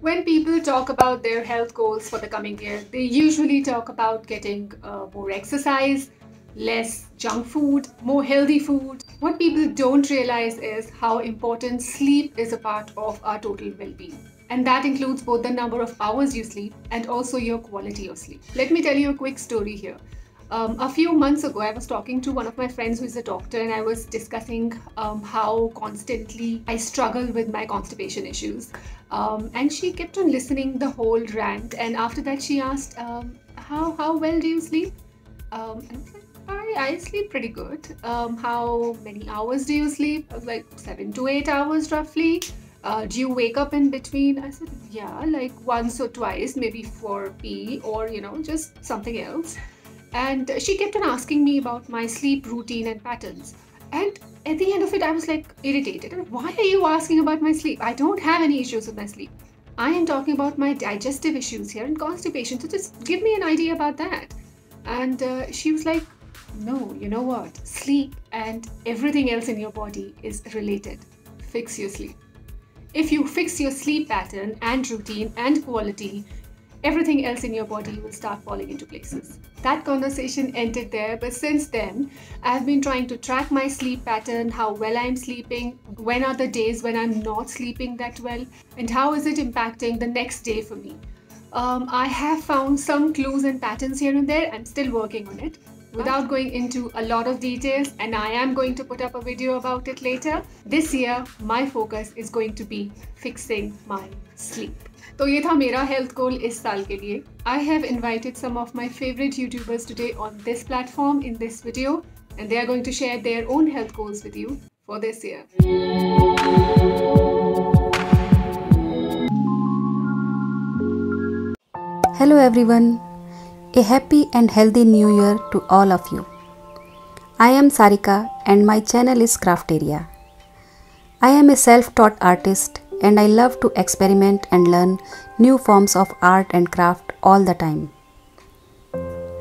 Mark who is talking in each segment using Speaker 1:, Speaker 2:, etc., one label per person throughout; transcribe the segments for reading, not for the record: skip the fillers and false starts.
Speaker 1: When people talk about their health goals for the coming year, they usually talk about getting more exercise, less junk food, more healthy food. What people don't realize is how important sleep is a part of our total well being. And that includes both the number of hours you sleep and also your quality of sleep. Let me tell you a quick story here. A few months ago, I was talking to one of my friends who is a doctor, and I was discussing how constantly I struggle with my constipation issues. And she kept on listening the whole rant. And after that, she asked, how well do you sleep? And I was like, I sleep pretty good. How many hours do you sleep? I was like, 7 to 8 hours roughly. Do you wake up in between? I said, yeah, like once or twice, maybe for pee or, just something else. And she kept on asking me about my sleep routine and patterns. And at the end of it, I was like irritated. Why are you asking about my sleep? I don't have any issues with my sleep. I am talking about my digestive issues here and constipation. So just give me an idea about that. And she was like, no, you know what? Sleep and everything else in your body is related. Fix your sleep. If you fix your sleep pattern and routine and quality, everything else in your body will start falling into places. That conversation ended there, but since then, I've been trying to track my sleep pattern, how well I'm sleeping, when are the days when I'm not sleeping that well, and how is it impacting the next day for me. I have found some clues and patterns here and there. I'm still working on it. Without going into a lot of details, and I am going to put up a video about it later, this year my focus is going to be fixing my sleep. तो ये था मेरा health goal इस साल के लिए. I have invited some of my favorite YouTubers today on this platform in this video, and they are going to share their own health goals with you for this year.
Speaker 2: Hello everyone, a happy and healthy new year to all of you. I am Sarika and my channel is Crafteria. I am a self-taught artist and I love to experiment and learn new forms of art and craft all the time.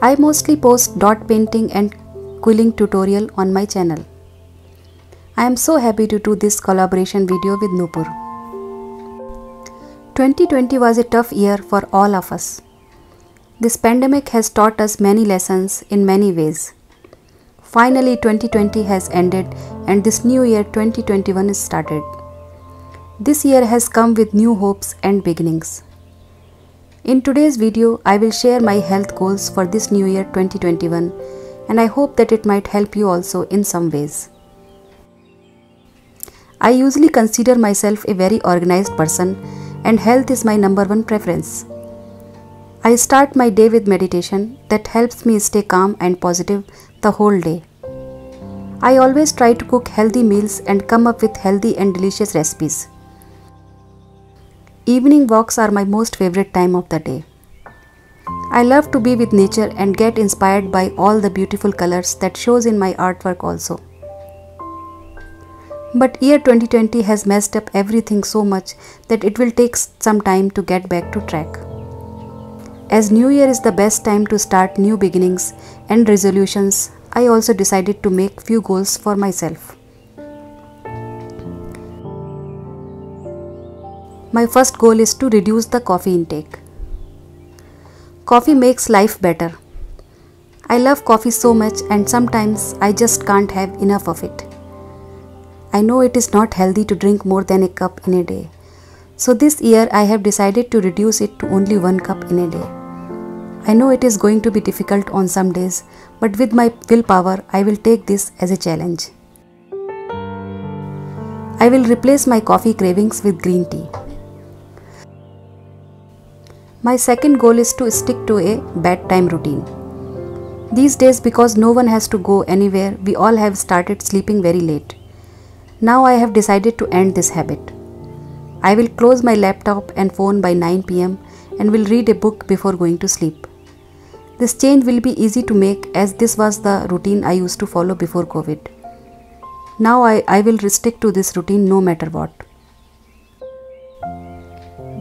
Speaker 2: I mostly post dot painting and quilling tutorial on my channel. I am so happy to do this collaboration video with Nupur. 2020 was a tough year for all of us. This pandemic has taught us many lessons in many ways. Finally, 2020 has ended and this new year 2021 is started. This year has come with new hopes and beginnings. In today's video, I will share my health goals for this new year 2021 and I hope that it might help you also in some ways. I usually consider myself a very organized person and health is my number one preference. I start my day with meditation that helps me stay calm and positive the whole day. I always try to cook healthy meals and come up with healthy and delicious recipes. Evening walks are my most favorite time of the day. I love to be with nature and get inspired by all the beautiful colors that shows in my artwork also. But year 2020 has messed up everything so much that it will take some time to get back to track. As New Year is the best time to start new beginnings and resolutions, I also decided to make few goals for myself. My first goal is to reduce the coffee intake. Coffee makes life better. I love coffee so much and sometimes I just can't have enough of it. I know it is not healthy to drink more than a cup in a day. So this year I have decided to reduce it to only 1 cup in a day. I know it is going to be difficult on some days, but with my willpower I will take this as a challenge. I will replace my coffee cravings with green tea. My second goal is to stick to a bedtime routine. These days, because no one has to go anywhere, we all have started sleeping very late. Now I have decided to end this habit. I will close my laptop and phone by 9 p.m. and will read a book before going to sleep. This change will be easy to make as this was the routine I used to follow before COVID. Now I will stick to this routine no matter what.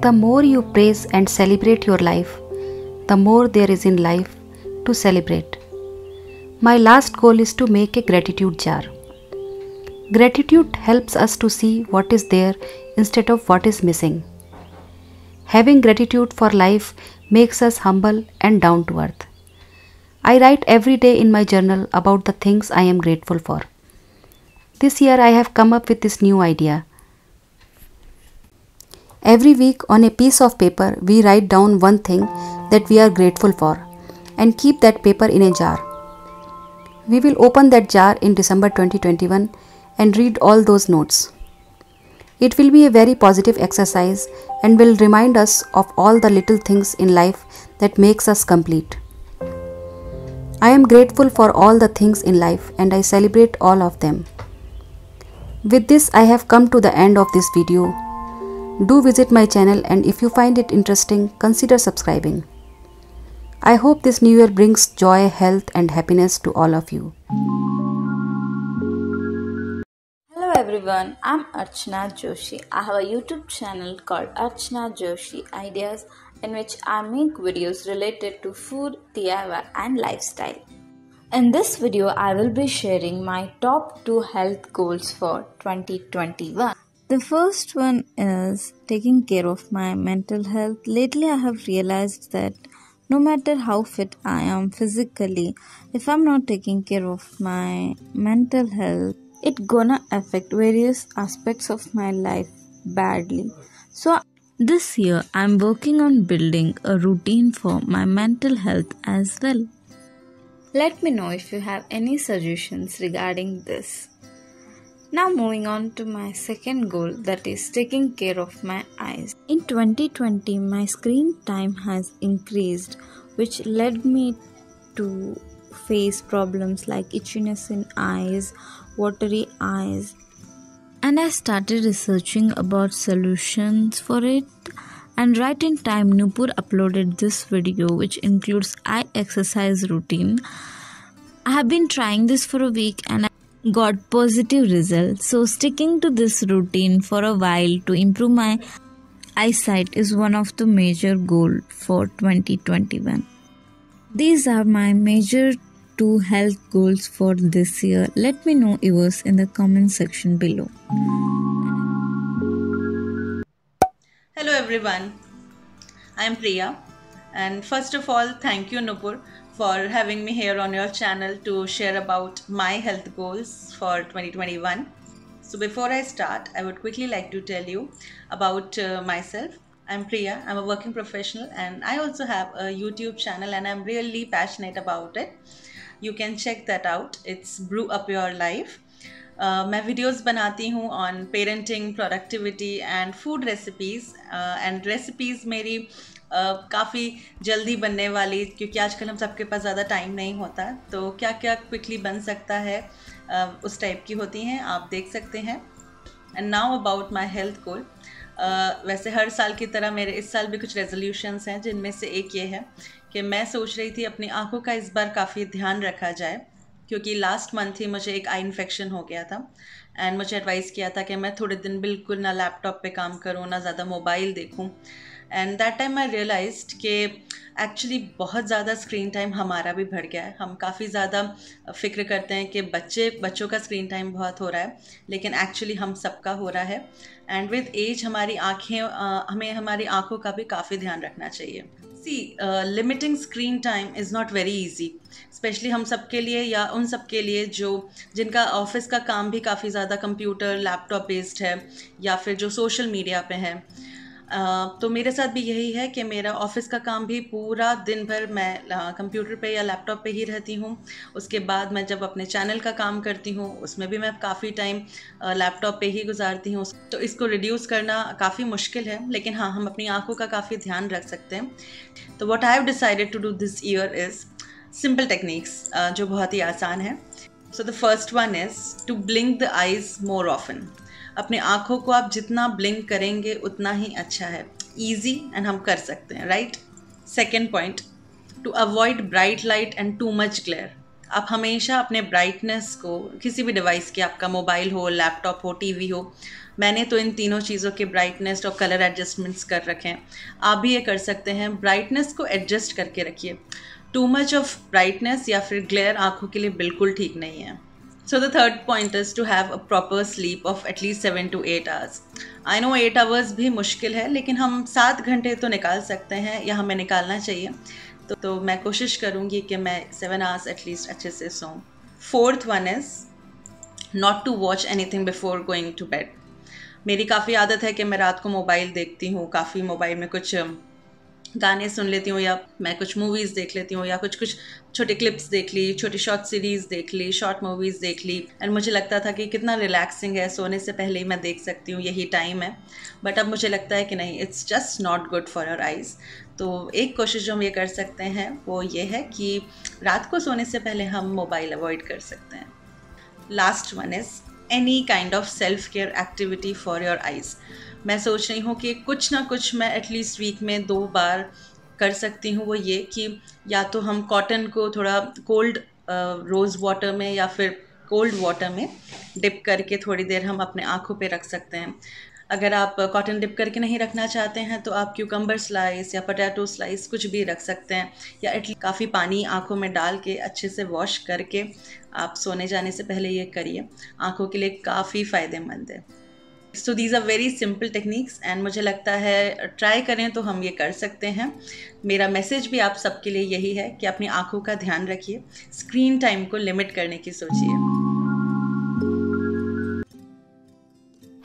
Speaker 2: The more you praise and celebrate your life, the more there is in life to celebrate. My last goal is to make a gratitude jar. Gratitude helps us to see what is there instead of what is missing. Having gratitude for life makes us humble and down to earth. I write every day in my journal about the things I am grateful for. This year I have come up with this new idea. Every week on a piece of paper, we write down one thing that we are grateful for and keep that paper in a jar. We will open that jar in December 2021 and read all those notes. It will be a very positive exercise and will remind us of all the little things in life that makes us complete. I am grateful for all the things in life and I celebrate all of them. With this, I have come to the end of this video. Do visit my channel, and if you find it interesting, consider subscribing. I hope this new year brings joy, health and happiness to all of you.
Speaker 3: Hello everyone, I'm Archana Joshi. I have a YouTube channel called Archana Joshi Ideas, in which I make videos related to food, DIY and lifestyle. In this video, I will be sharing my top 2 health goals for 2021. The first one is taking care of my mental health. Lately, I have realized that no matter how fit I am physically, if I'm not taking care of my mental health, it gonna affect various aspects of my life badly. So this year, I'm working on building a routine for my mental health as well. Let me know if you have any suggestions regarding this. Now moving on to my second goal, that is taking care of my eyes. In 2020, my screen time has increased, which led me to face problems like itchiness in eyes, watery eyes, and I started researching about solutions for it. And right in time, Nupur uploaded this video which includes eye exercise routine. I have been trying this for a week and I got positive results. So sticking to this routine for a while to improve my eyesight is one of the major goals for 2021. These are my major 2 health goals for this year. Let me know yours in the comment section below.
Speaker 4: Hello everyone, I am Priya, and first of all thank you Nupur for having me here on your channel to share about my health goals for 2021. So before I start, I would quickly like to tell you about myself. I'm Priya, I'm a working professional and I also have a YouTube channel and I'm really passionate about it. You can check that out, it's Brew Up Your Life. मैं videos बनाती हूँ on parenting, productivity and food recipes and recipes मेरी काफ़ी जल्दी बनने वाली, क्योंकि आजकल हम सबके पास ज़्यादा टाइम नहीं होता, तो क्या क्या क्विकली बन सकता है उस टाइप की होती हैं, आप देख सकते हैं. And now about my health goal. वैसे हर साल की तरह मेरे इस साल भी कुछ रेजोल्यूशंस हैं, जिनमें से एक ये है कि मैं सोच रही थी अपनी आँखों का इस बार काफ़ी ध्यान रखा जाए, क्योंकि लास्ट मंथ ही मुझे एक आई इन्फेक्शन हो गया था एंड मुझे एडवाइस किया था कि मैं थोड़े दिन बिल्कुल ना लैपटॉप पे काम करूँ, ना ज़्यादा मोबाइल देखूँ. And that time I realised कि एक्चुअली बहुत ज़्यादा स्क्रीन टाइम हमारा भी बढ़ गया है. हम काफ़ी ज़्यादा फिक्र करते हैं कि बच्चों का स्क्रीन टाइम बहुत हो रहा है, लेकिन एक्चुअली हम सबका हो रहा है. एंड विद एज हमें हमारी आँखों का भी काफ़ी ध्यान रखना चाहिए. Limiting screen time is not very easy, specially हम सब के लिए या उन सब के लिए जिनका ऑफिस का काम भी काफ़ी ज़्यादा कंप्यूटर लैपटॉप बेस्ड है या फिर जो सोशल मीडिया पे है. तो मेरे साथ भी यही है कि मेरा ऑफिस का काम भी पूरा दिन भर मैं कंप्यूटर पे या लैपटॉप पे ही रहती हूँ. उसके बाद मैं जब अपने चैनल का काम करती हूँ उसमें भी मैं काफ़ी टाइम लैपटॉप पे ही गुजारती हूँ. तो इसको रिड्यूस करना काफ़ी मुश्किल है, लेकिन हाँ, हम अपनी आँखों का काफ़ी ध्यान रख सकते हैं. तो what I have decided to do this year is simple techniques जो बहुत ही आसान है. So the first one is to blink the eyes more often. अपने आँखों को आप जितना ब्लिंक करेंगे उतना ही अच्छा है. ईजी एंड हम कर सकते हैं, right. Second point, to avoid bright light and too much glare. आप हमेशा अपने ब्राइटनेस को किसी भी डिवाइस के, आपका मोबाइल हो, लैपटॉप हो, टीवी हो, मैंने तो इन तीनों चीज़ों के ब्राइटनेस और कलर एडजस्टमेंट्स कर रखे हैं. आप भी ये कर सकते हैं. ब्राइटनेस को एडजस्ट करके रखिए. टू मच ऑफ ब्राइटनेस या फिर ग्लेयर आँखों के लिए बिल्कुल ठीक नहीं है. So the third point is to have a proper sleep of at least 7 to 8 hours. I know 8 hours भी मुश्किल है, लेकिन हम 7 घंटे तो निकाल सकते हैं या हमें निकालना चाहिए. तो मैं कोशिश करूँगी कि मैं 7 hours एटलीस्ट अच्छे से सोऊं. Fourth one is not to watch anything before going to bed. मेरी काफ़ी आदत है कि मैं रात को मोबाइल देखती हूँ, काफ़ी मोबाइल में कुछ गाने सुन लेती हूँ या मैं कुछ मूवीज़ देख लेती हूँ या कुछ छोटे क्लिप्स देख ली, छोटी शॉर्ट सीरीज़ देख ली, शॉर्ट मूवीज़ देख ली. एंड मुझे लगता था कि कितना रिलैक्सिंग है, सोने से पहले ही मैं देख सकती हूँ, यही टाइम है. बट अब मुझे लगता है कि नहीं, it's just not good for your eyes. तो एक कोशिश जो हम ये कर सकते हैं वो ये है कि रात को सोने से पहले हम मोबाइल अवॉइड कर सकते हैं. Last one is any kind of self care activity for your eyes. मैं सोच रही हूँ कि कुछ ना कुछ मैं एटलीस्ट वीक में 2 बार कर सकती हूँ. वो ये कि या तो हम कॉटन को थोड़ा कोल्ड रोज़ वाटर में या फिर कोल्ड वाटर में डिप करके थोड़ी देर हम अपने आँखों पे रख सकते हैं. अगर आप कॉटन डिप करके नहीं रखना चाहते हैं तो आप क्यूकम्बर स्लाइस या पोटैटो स्लाइस कुछ भी रख सकते हैं, या एटलीस्ट काफ़ी पानी आँखों में डाल के अच्छे से वॉश करके आप सोने जाने से पहले ये करिए. आँखों के लिए काफ़ी फ़ायदेमंद है. So these are very simple techniques and मुझे लगता है ट्राई करें तो हम ये कर सकते हैं. मेरा मैसेज भी आप सबके लिए यही है कि अपनी आँखों का ध्यान रखिए, स्क्रीन टाइम को लिमिट करने की सोचिए.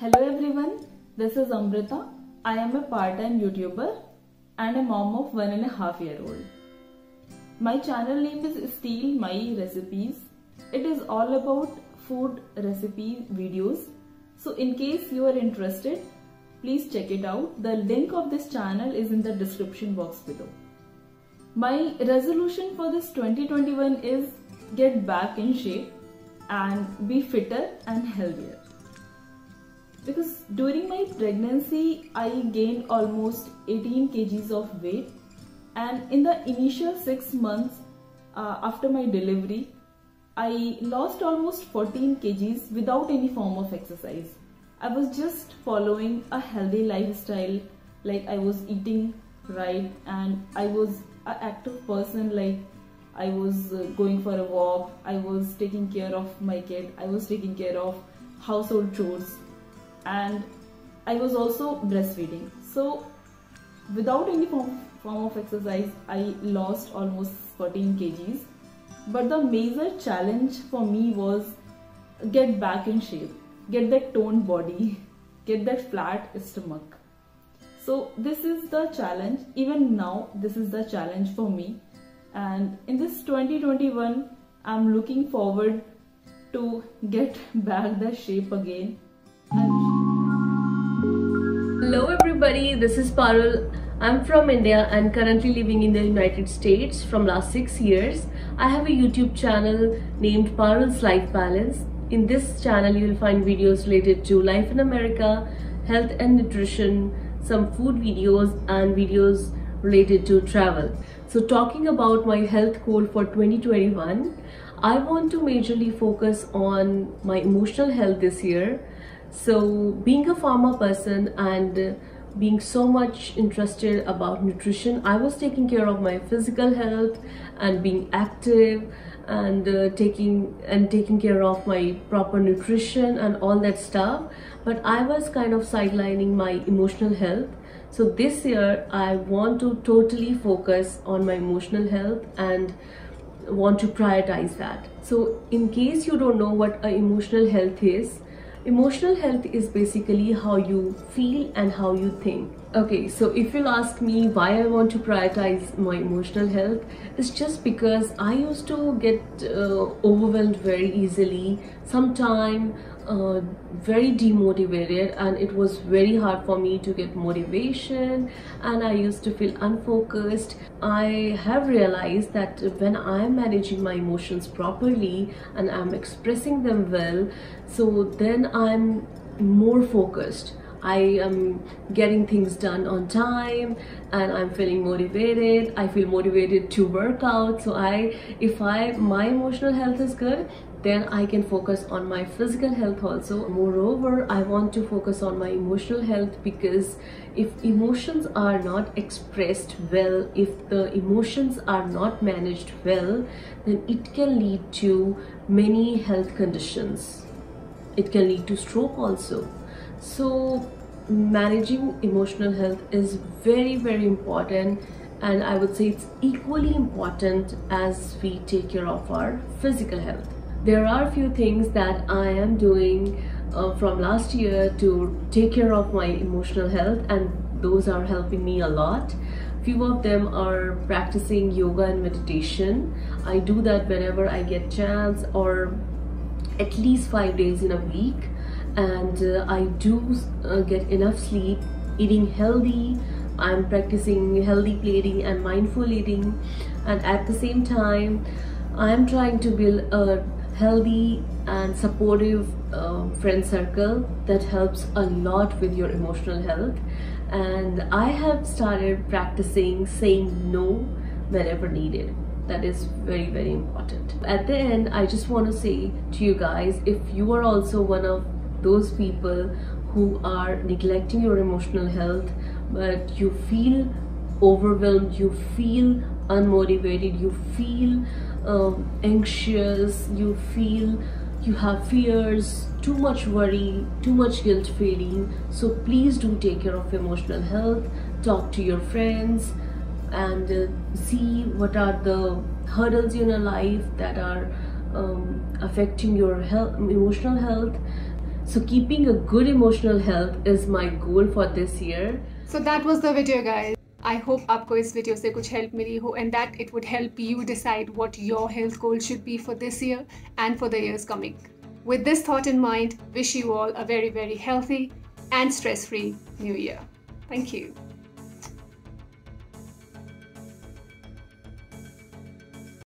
Speaker 5: Hello everyone, this is Amrita. I am a part-time YouTuber and a mom of 1.5-year-old. My channel name is Steal My Recipes. It is all about food recipe videos. So in case you are interested, please check it out. The link of this channel is in the description box below. My resolution for this 2021 is get back in shape and be fitter and healthier. Because during my pregnancy, I gained almost 18 kgs of weight, and in the initial 6 months after my delivery, I lost almost 14 kgs without any form of exercise. I was just following a healthy lifestyle, like I was eating right and I was an active person, like I was going for a walk, I was taking care of my kid, I was taking care of household chores, and I was also breastfeeding. So without any form of exercise, I lost almost 14 kgs. But the major challenge for me was get back in shape, get that toned body, get that flat stomach. So this is the challenge. Even now, this is the challenge for me. And in this 2021, I'm looking forward to get back the shape again.
Speaker 6: Hello everybody, this is Parul. I'm from India and currently living in the United States from last 6 years. I have a YouTube channel named Parul's Life Balance. In this channel you will find videos related to life in America, health and nutrition, some food videos and videos related to travel. So talking about my health goal for 2021, I want to majorly focus on my emotional health this year. So being a pharma person and being so much interested about nutrition, I was taking care of my physical health and being active and taking care of my proper nutrition and all that stuff, but I was kind of sidelining my emotional health. So this year I want to totally focus on my emotional health and want to prioritize that. So in case you don't know what emotional health is, emotional health is basically how you feel and how you think. Okay, so if you'll ask me why I want to prioritize my emotional health, it's just because I used to get overwhelmed very easily, sometimes very demotivated, and it was very hard for me to get motivation and I used to feel unfocused. I have realized that when I'm managing my emotions properly and I'm expressing them well, so then I'm more focused. I am getting things done on time and I'm feeling motivated. I feel motivated to work out. So if my emotional health is good, then I can focus on my physical health also. Moreover, I want to focus on my emotional health, because if emotions are not expressed well, if the emotions are not managed well, then it can lead to many health conditions. It can lead to stroke also. So managing emotional health is very, very important, and I would say it's equally important as we take care of our physical health. There are a few things that I am doing from last year to take care of my emotional health, and those are helping me a lot. Few of them are practicing yoga and meditation. I do that whenever I get chance, or at least 5 days in a week, and I do get enough sleep, eating healthy. I'm practicing healthy plating and mindful eating, and at the same time I'm trying to build a healthy and supportive friend circle that helps a lot with your emotional health. And I have started practicing saying no whenever needed. That is very, very important. At the end, I just want to say to you guys, if you are also one of those people who are neglecting your emotional health, but you feel overwhelmed, you feel unmotivated, you feel anxious, you feel you have fears, too much worry, too much guilt feeling, so please do take care of emotional health. Talk to your friends and see what are the hurdles in your life that are affecting your health, emotional health. So keeping a good emotional health is my goal for this year.
Speaker 1: So that was the video, guys. I hope आपको इस video से कुछ help मिली हो, and that it would help you decide what your health goal should be for this year and for the years coming. With this thought in mind, wish you all a very, very healthy and stress-free new year. Thank you.